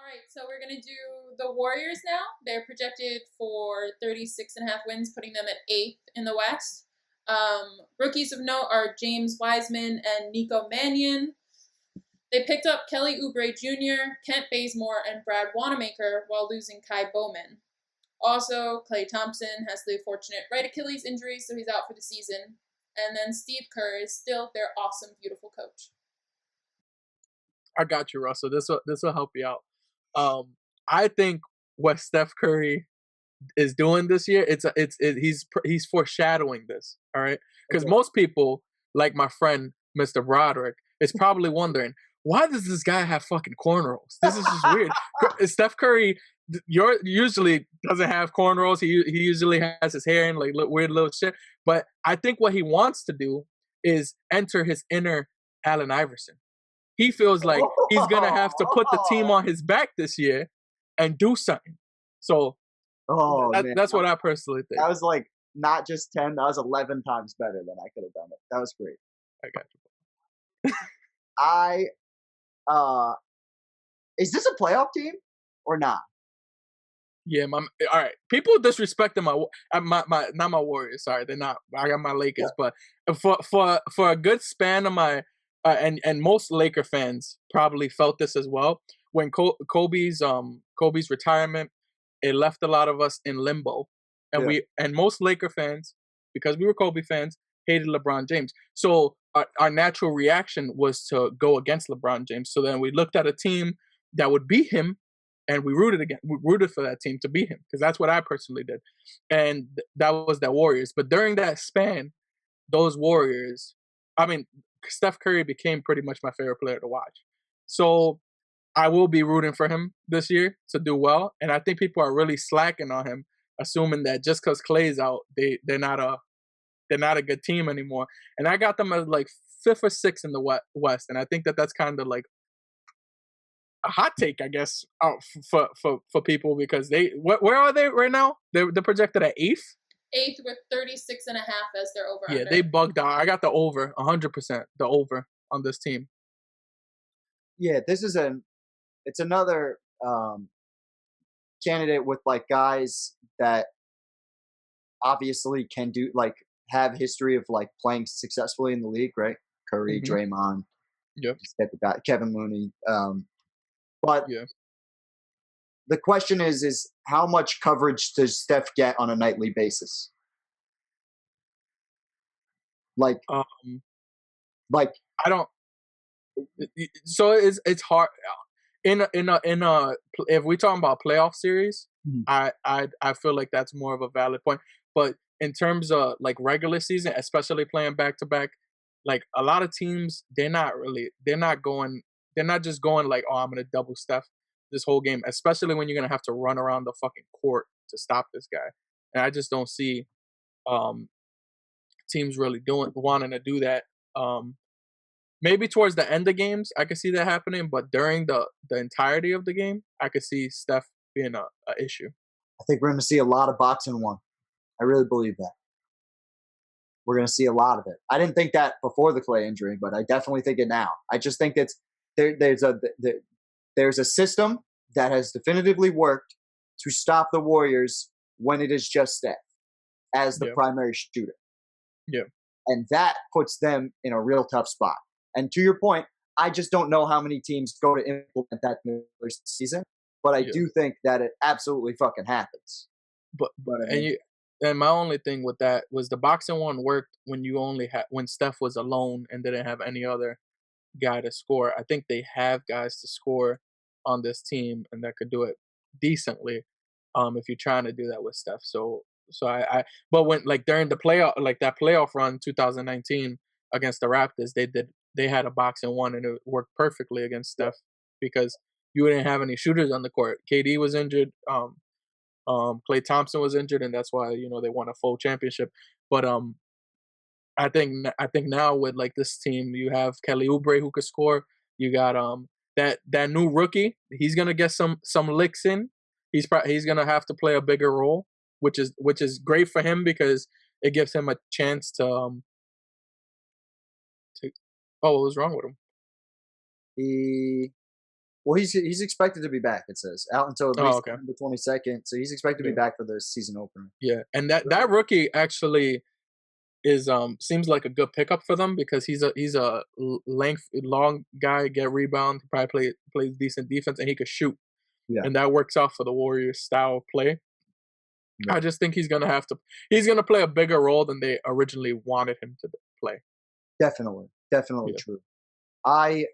right, so we're going to do the Warriors now. They're projected for 36.5 wins, putting them at 8th in the West. Rookies of note are James Wiseman and Nico Mannion. They picked up Kelly Oubre Jr., Kent Bazemore, and Brad Wanamaker while losing Kai Bowman. Also, Klay Thompson has the fortunate right Achilles injury, so he's out for the season. And then Steve Kerr is still their awesome, beautiful coach. I got you, Russell. This will help you out. I think what Steph Curry is doing this year, he's foreshadowing this. All right, because most people, like my friend Mr. Broderick, is probably wondering, why does this guy have fucking cornrows? This is just weird. Steph Curry usually doesn't have cornrows. He usually has his hair in like weird little shit. But I think what he wants to do is enter his inner Allen Iverson. He feels like he's gonna have to put the team on his back this year and do something. So that's what I personally think. That was like not just 10, that was 11 times better than I could have done it. That was great. I got you. Is this a playoff team or not? Yeah, all right. People disrespecting my not my Warriors. Sorry, they're not. I got my Lakers, but for a good span of my and most Laker fans probably felt this as well. When Kobe's retirement, it left a lot of us in limbo, and most Laker fans, because we were Kobe fans, hated LeBron James. So our natural reaction was to go against LeBron James. So then we looked at a team that would beat him, and we rooted for that team to beat him, because that's what I personally did, and that was the Warriors. But during that span, those Warriors, I mean, Steph Curry became pretty much my favorite player to watch. So I will be rooting for him this year to do well, and I think people are really slacking on him, assuming that just because Klay's out, they're not a good team anymore. And I got them as like 5th or 6th in the West, and I think that's kind of like a hot take, I guess, for people, because where are they right now? They're projected at 8th. 8th with 36.5 as their over. Yeah, they bugged out. I got the over 100%. The over on this team. Yeah, it's another candidate with like guys that obviously can do like have history of like playing successfully in the league, right? Curry, Draymond, type of guy, Kevin Looney. But the question is how much coverage does Steph get on a nightly basis? Like I don't. So it's hard. In a if we're talking about playoff series, I feel like that's more of a valid point. But in terms of like regular season, especially playing back to back, like a lot of teams, they're not just going like, oh, I'm gonna double Steph this whole game, especially when you're gonna have to run around the fucking court to stop this guy. And I just don't see teams really wanting to do that. Maybe towards the end of games, I could see that happening, but during the entirety of the game, I could see Steph being a issue. I think we're going to see a lot of boxing one. I really believe that. We're going to see a lot of it. I didn't think that before the Klay injury, but I definitely think it now. I just think there's a system that has definitively worked to stop the Warriors when it is just Steph as the primary shooter. Yeah. And that puts them in a real tough spot. And to your point, I just don't know how many teams go to implement that in the first season, but I do think that it absolutely fucking happens. But and my only thing with that was the boxing one worked when when Steph was alone and didn't have any other guy to score. I think they have guys to score on this team and that could do it decently. If you're trying to do that with Steph. But when like during the playoff, like that playoff run 2019 against the Raptors, they had a boxing one and it worked perfectly against Steph because you didn't have any shooters on the court. KD was injured, Klay Thompson was injured, and that's why they won a full championship. But I think now with like this team, you have Kelly Oubre who could score. You got that new rookie. He's gonna get some licks in. He's gonna have to play a bigger role, which is great for him because it gives him a chance to what was wrong with him? Well, he's expected to be back. It says out until at least okay. the 22nd, so he's expected to be back for the season opener. Yeah, and that rookie actually is seems like a good pickup for them because he's a long guy, get rebound, probably plays decent defense, and he could shoot. Yeah, and that works out for the Warriors style of play. yeah. I just think he's gonna play a bigger role than they originally wanted him to play. Definitely Yeah. true. I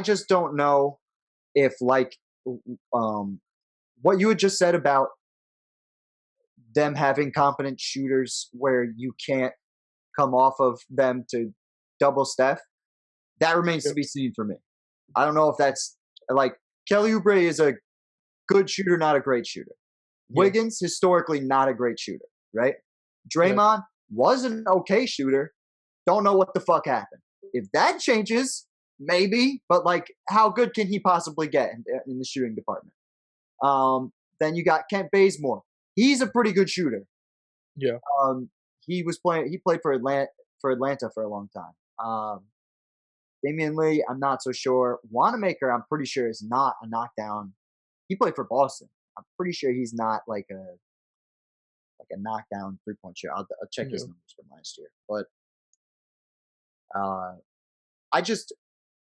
just don't know if what you had just said about them having competent shooters where you can't come off of them to double Steph. That remains to be seen for me. I don't know if that's like Kelly Oubre is a good shooter, not a great shooter. Wiggins, historically, not a great shooter, right? Draymond was an okay shooter. Don't know what the fuck happened. If that changes, maybe, but like, how good can he possibly get in the shooting department? Then you got Kent Bazemore. He's a pretty good shooter. Yeah. He played for Atlanta for a long time. Damian Lee, I'm not so sure. Wanamaker, I'm pretty sure is not a knockdown. He played for Boston. I'm pretty sure he's not like a knockdown 3-point shooter. I'll check his numbers from last year. But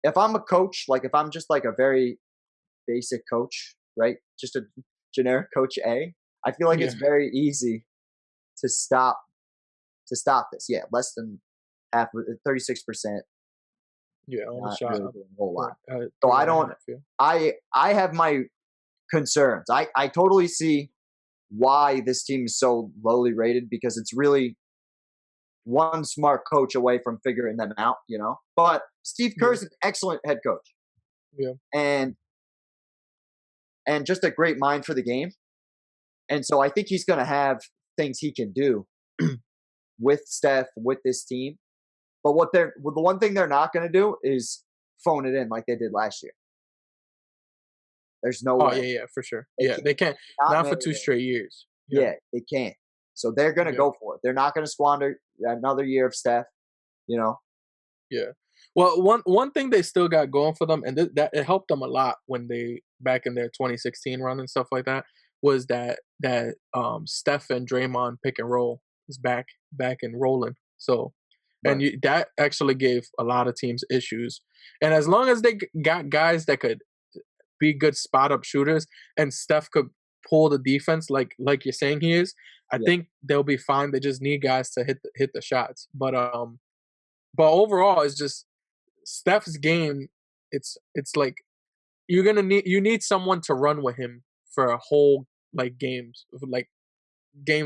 if I'm a coach, like if I'm just like a very basic coach, right? Just a generic coach A, I feel like it's very easy to stop this. Yeah, less than half, 36%. Yeah, on the shot. Really doing a whole lot. So I don't. I have my concerns. I totally see why this team is so lowly rated because it's really one smart coach away from figuring them out, But Steve Kerr's an excellent head coach. Yeah. And just a great mind for the game. And so I think he's going to have things he can do with Steph, with this team. But the one thing they're not going to do is phone it in like they did last year. There's no way. Yeah, for sure. They can't. Not for 2 straight years. Yeah, they can't. So they're going to go for it. They're not going to squander another year of Steph, Yeah. Well, one thing they still got going for them, and that it helped them a lot when they back in their 2016 run and stuff like that, was that Steph and Draymond pick and roll is back and rolling. So, and that actually gave a lot of teams issues. And as long as they got guys that could be good spot up shooters, and Steph could pull the defense like you're saying he is, I think they'll be fine. They just need guys to hit the shots. But overall, it's just Steph's game. It's like you need someone to run with him for a whole games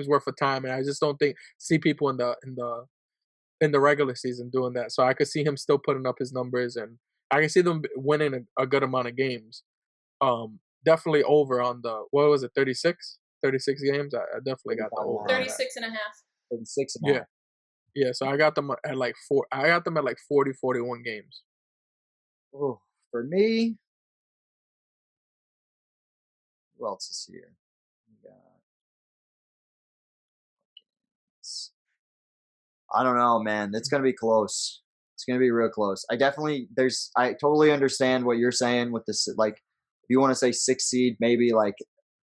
worth of time, and I just don't see people in the regular season doing that. So I could see him still putting up his numbers, and I can see them winning a good amount of games. Definitely over on the, what was it, 36 games. I definitely got the over 36 and a half. 36 and a half. Yeah, so I got them at like 40, 41 games. Oh, for me, who else is here? I don't know, man. It's gonna be close. It's gonna be real close. I totally understand what you're saying with this. Like, if you want to say 6 seed, maybe like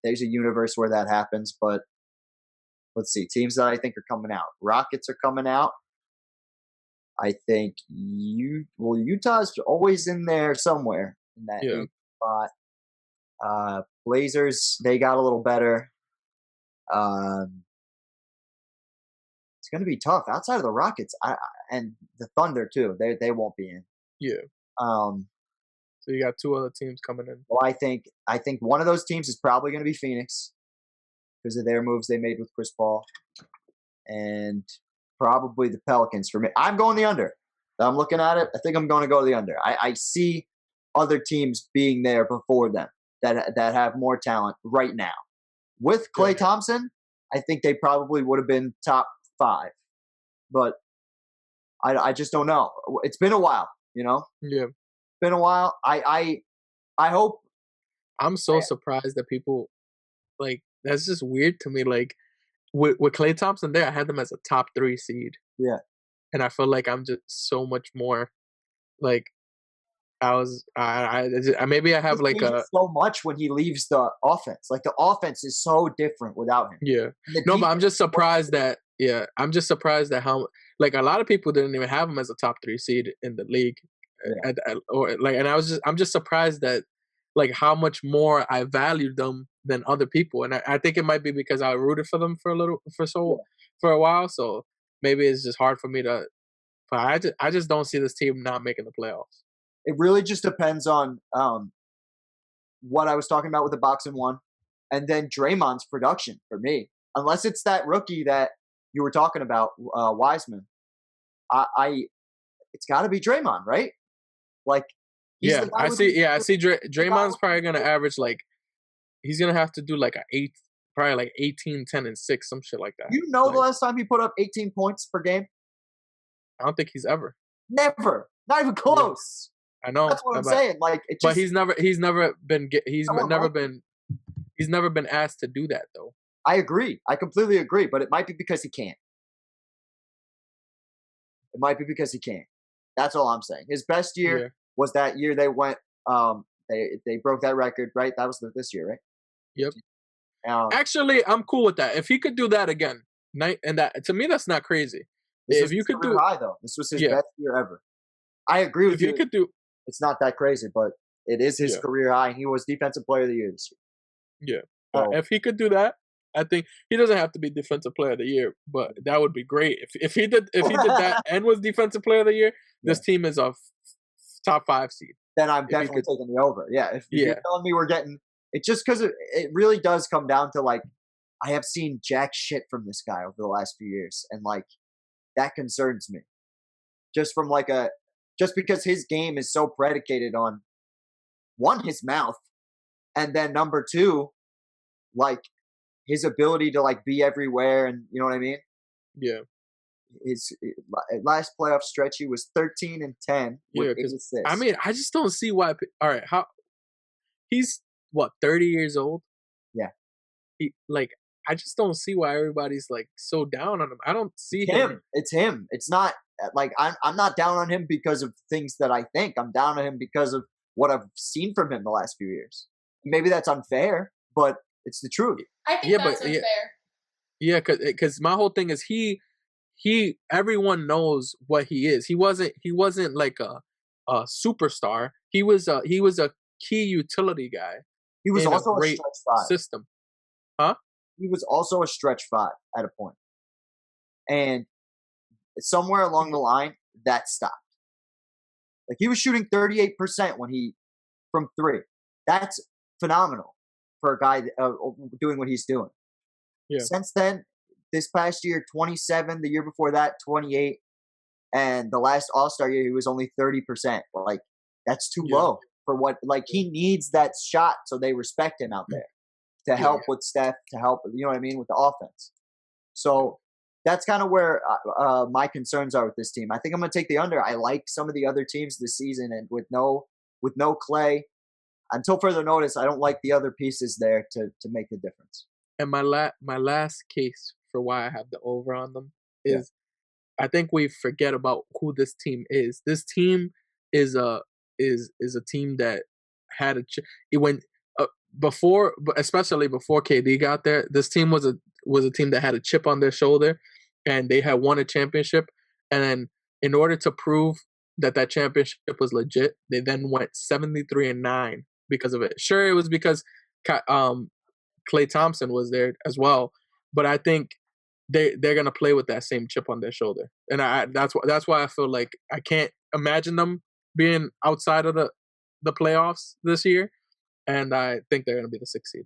there's a universe where that happens. But let's see, teams that I think are coming out. Rockets are coming out. I think Utah's always in there somewhere in that 8th spot. Blazers, they got a little better. It's going to be tough outside of the Rockets and the Thunder too. They won't be in. Yeah. So you got 2 other teams coming in. Well, I think one of those teams is probably going to be Phoenix because of their moves they made with Chris Paul, and probably the Pelicans for me. I'm going the under. I'm looking at it. I think I'm going to go the under. I see other teams being there before them that have more talent right now. With Klay Thompson, I think they probably would have been top 5, but I just don't know. It's been a while, Yeah. It's been a while. I hope. I'm so surprised that people that's just weird to me. Like with Klay Thompson there, I had them as a top 3 seed. Yeah. And I feel like I'm just so much more maybe I have He like a so much when he leaves the offense. Like the offense is so different without him. yeah. The No, but I'm defense just surprised that I'm just surprised that how like a lot of people didn't even have him as a top 3 seed in the league, Yeah. or like, and I'm just surprised that like how much more I valued them than other people, and I think it might be because I rooted for them for a while, so maybe it's just hard for me to. But I just don't see this team not making the playoffs. It really just depends on what I was talking about with the boxing one, and then Draymond's production for me. Unless it's that rookie that you were talking about, Wiseman, I it's got to be Draymond, right? Like he's the Yeah, guy I with see. Yeah, I see. the guy Draymond's probably gonna average like he's gonna have to do like probably like 18, 10, and 6, some shit like that. You know, Like, the last time he put up 18 points per game? I don't think he's ever. Never, not even Yeah, close. I know, That's what I'm saying. Like it but just he's never been someone like he's never been asked to do that though. I agree. I completely agree. But it might be because he can't. It might be because he can't. That's all I'm saying. His best year Yeah. was that year they went. They broke that record, right? That was this year, right? Yep. Um, Actually, I'm cool with that. If he could do that again, and that to me that's not crazy. this If was you his could career do, high, though. This was his yeah, best year ever. I agree with if you you. could do, It's not that crazy, but it is his yeah, career high. He was Defensive Player of the Year this yeah. year. So, If he could do that, I think he doesn't have to be Defensive Player of the Year, but that would be great. If he did that and was Defensive Player of the Year, yeah. this team is a top 5 seed. Then I'm If he definitely could, taking the over. Yeah, if you're yeah, telling me we're getting it, just because it really does come down to like I have seen jack shit from this guy over the last few years, and like that concerns me. Just from like just because his game is so predicated on one, his mouth, and then number two, like his ability to like be everywhere, and you know what I mean. yeah, His last playoff stretch, he was 13-10 with yeah. 8 Because I assists. mean, I just don't see why. All right, how he's what 30 years old? Yeah, Like I just don't see why everybody's like so down on him. I don't see it's him. him. It's him. It's not like I'm not down on him because of things that I think. I'm down on him because of what I've seen from him the last few years. Maybe that's unfair, but it's the truth. I think Yeah, that's but unfair. yeah, because my whole thing is everyone knows what he is. He wasn't like a superstar. He was a key utility guy He was in a also a great stretch five. system. Huh? He was also a stretch five at a point. And somewhere along the line, that stopped. Like he was shooting 38% when from three. That's phenomenal for a guy doing what he's doing. Yeah. Since then, this past year, 27. The year before that, 28. And the last All-Star year, he was only 30%. Like that's too low for what. Like he needs that shot, so they respect him out there to help with Steph, to help. You know what I mean, with the offense. So that's kind of where my concerns are with this team. I think I'm going to take the under. I like some of the other teams this season, and with no Klay, until further notice, I don't like the other pieces there to make the difference. And my last case for why I have the over on them is I think we forget about who this team is. This team is a team that had it went before, especially before KD got there. This team was a team that had a chip on their shoulder, and they had won a championship. And then, in order to prove that championship was legit, they then went 73-9 because of it. Sure, it was because Klay Thompson was there as well, but I think they're gonna play with that same chip on their shoulder, and that's why I feel like I can't imagine them being outside of the playoffs this year, and I think they're gonna be the 6th seed.